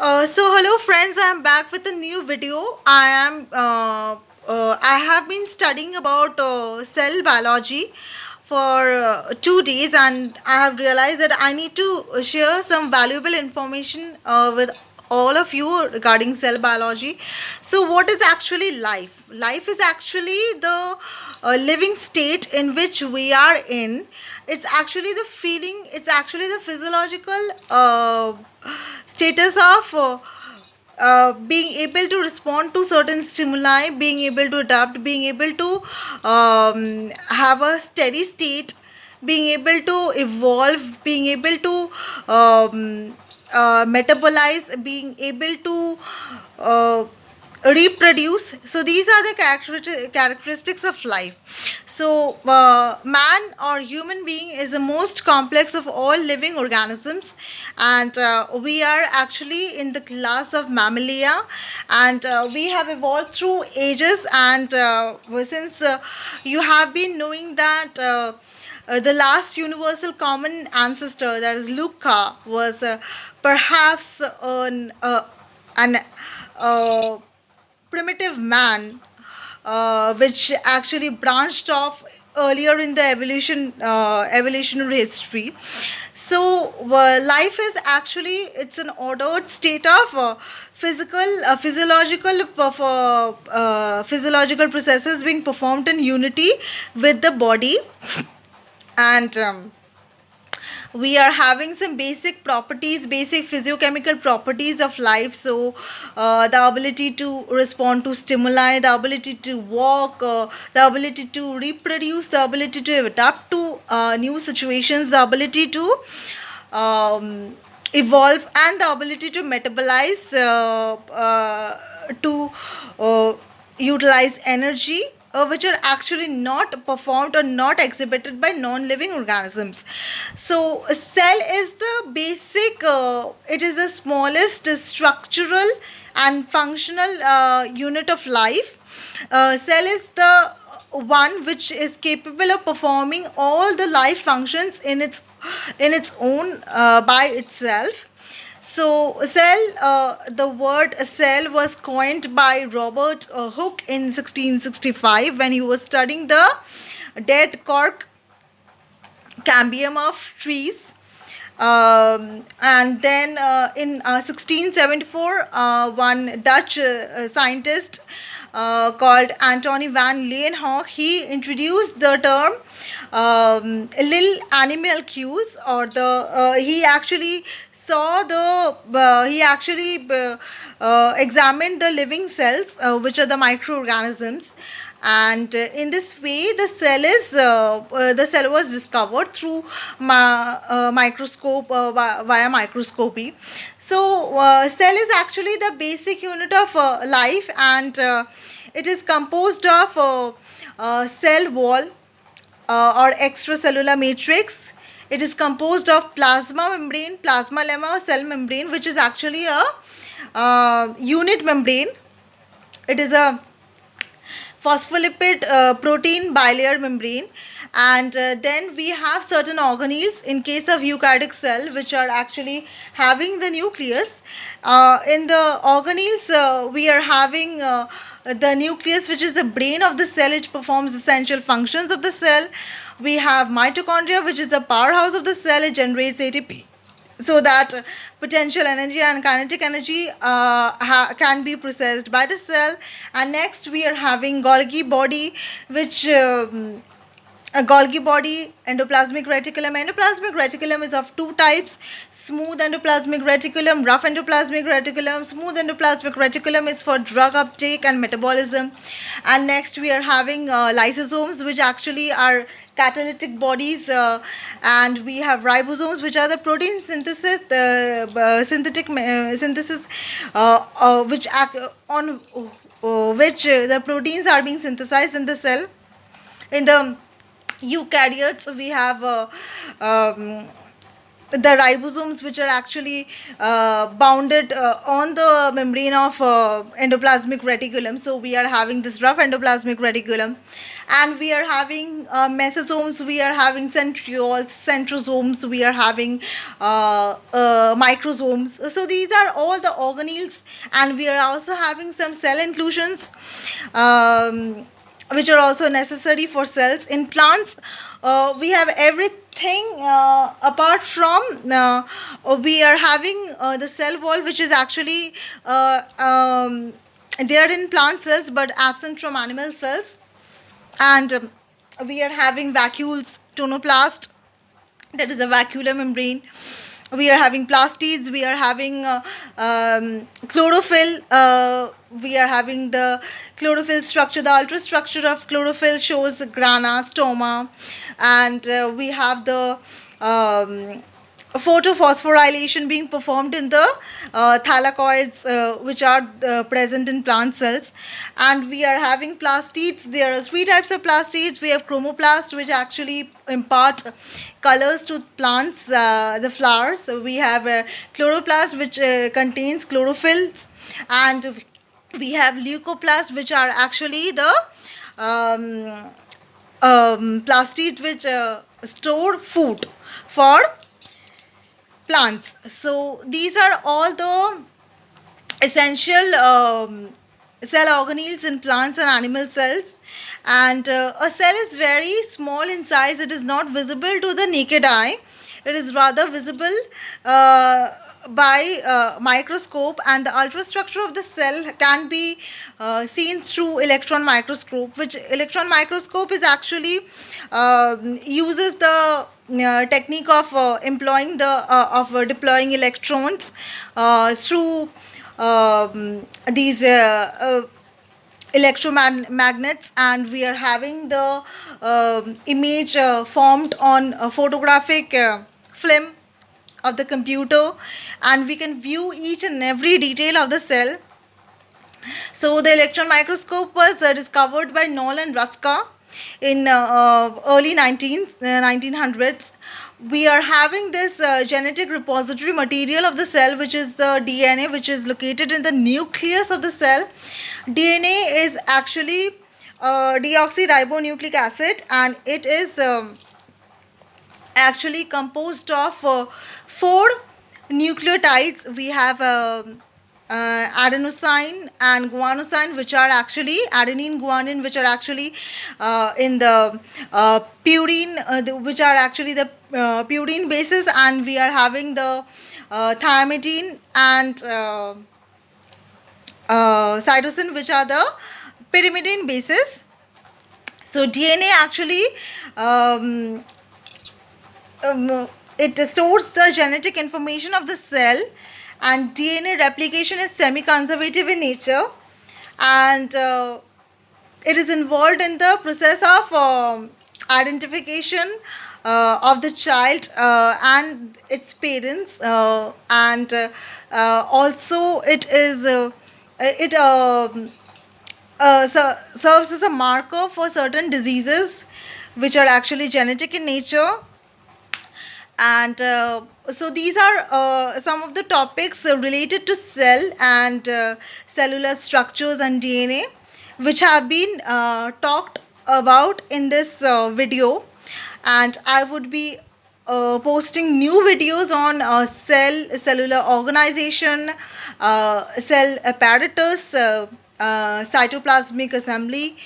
Hello friends, I am back with a new video. I have been studying about cell biology for 2 days, and I have realized that I need to share some valuable information with all of you regarding cell biology. So, what is actually life? Life is actually the living state in which we are in. It's actually the feeling, it's actually the physiological status of being able to respond to certain stimuli, being able to adapt, being able to have a steady state, being able to evolve, being able to metabolize, being able to uh, reproduce. So these are the characteristics of life. So man or human being is the most complex of all living organisms, and we are actually in the class of mammalia, and we have evolved through ages, and since you have been knowing that the last universal common ancestor, that is Luca, was perhaps an primitive man, which actually branched off earlier in the evolutionary history. So life is actually, it's an ordered state of physiological processes being performed in unity with the body, and we are having some basic properties, basic physiochemical properties of life. So the ability to respond to stimuli, the ability to walk, the ability to reproduce, the ability to adapt to new situations, the ability to evolve, and the ability to metabolize, to utilize energy, which are actually not performed or not exhibited by non-living organisms. So a cell is the basic, it is the smallest structural and functional unit of life. Cell is the one which is capable of performing all the life functions in its own, by itself. So, the word cell was coined by Robert Hooke in 1665 when he was studying the dead cork cambium of trees. And then in 1674, one Dutch scientist called Antony van Leeuwenhoek, he introduced the term little animalcules, or the he actually saw the he actually examined the living cells, which are the microorganisms, and in this way the cell was discovered through microscope, via microscopy. So cell is actually the basic unit of life, and it is composed of cell wall, or extracellular matrix. It is composed of plasma membrane, plasma lemma, or cell membrane, which is actually a unit membrane. It is a phospholipid protein bilayer membrane, and then we have certain organelles in case of eukaryotic cell, which are actually having the nucleus. In the organelles, we are having the nucleus, which is the brain of the cell. It performs essential functions of the cell. We have mitochondria, which is the powerhouse of the cell. It generates ATP, so that potential energy and kinetic energy can be processed by the cell. And next we are having Golgi body, which a Golgi body, endoplasmic reticulum. Endoplasmic reticulum is of two types: smooth endoplasmic reticulum, rough endoplasmic reticulum. Smooth endoplasmic reticulum is for drug uptake and metabolism. And next we are having lysosomes, which actually are catalytic bodies, and we have ribosomes, which are the protein synthesis, synthetic synthesis, which act on which the proteins are being synthesized in the cell. In the eukaryotes, we have the ribosomes, which are actually bounded on the membrane of endoplasmic reticulum. So we are having this rough endoplasmic reticulum, and we are having mesosomes, we are having centrioles, centrosomes, we are having microsomes. So these are all the organelles, and we are also having some cell inclusions, which are also necessary for cells. In plants, we have everything apart from we are having the cell wall, which is actually there in plant cells but absent from animal cells. And we are having vacuoles, tonoplast, that is a vacuolar membrane. We are having plastids, we are having chlorophyll, we are having the chlorophyll structure. The ultrastructure of chlorophyll shows grana, stoma, and we have the photophosphorylation being performed in the thylakoids, which are present in plant cells. And we are having plastids. There are three types of plastids. We have chromoplast, which actually impart colors to plants, the flowers. So we have chloroplast, which contains chlorophylls, and we have leucoplast, which are actually the plastids which store food for plants. So these are all the essential cell organelles in plants and animal cells. And a cell is very small in size. It is not visible to the naked eye. It is rather visible by microscope, and the ultrastructure of the cell can be seen through electron microscope, which electron microscope is actually uses the technique of employing the deploying electrons through these electromagnets, and we are having the image formed on a photographic film of the computer, and we can view each and every detail of the cell. So the electron microscope was discovered by Knoll and Ruska in early 1900s. We are having this genetic repository material of the cell, which is the DNA, which is located in the nucleus of the cell. DNA is actually deoxyribonucleic acid, and it is actually composed of 4 nucleotides. We have adenosine and guanosine, which are actually adenine, guanine, which are actually in the purine, which are actually the purine bases, and we are having the thymidine and cytosine, which are the pyrimidine bases. So DNA actually it stores the genetic information of the cell, and DNA replication is semi-conservative in nature, and it is involved in the process of identification of the child and its parents, and also it is it serves as a marker for certain diseases which are actually genetic in nature. And so these are some of the topics related to cell and cellular structures and DNA, which have been talked about in this video. And I would be posting new videos on cellular organization, cell apparatus, cytoplasmic assembly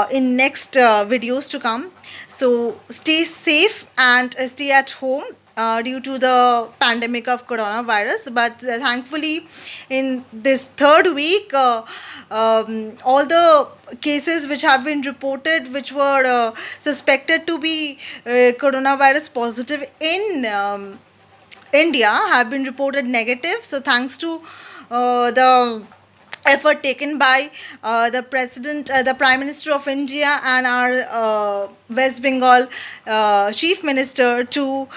in next videos to come. So stay safe and stay at home due to the pandemic of coronavirus. But thankfully, in this third week, all the cases which have been reported, which were suspected to be coronavirus positive in India, have been reported negative. So thanks to the effort taken by the president, the prime minister of India, and our West Bengal chief minister to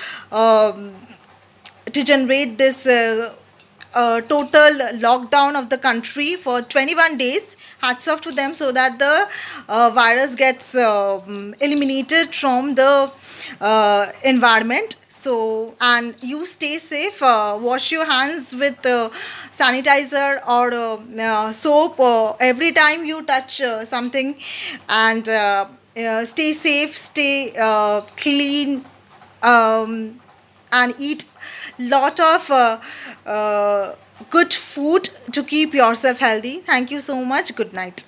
generate this total lockdown of the country for 21 days. Hats off to them, so that the virus gets eliminated from the environment. So, and you stay safe. Wash your hands with sanitizer or soap every time you touch something, and stay safe, stay clean, and eat lot of good food to keep yourself healthy. Thank you so much. Good night.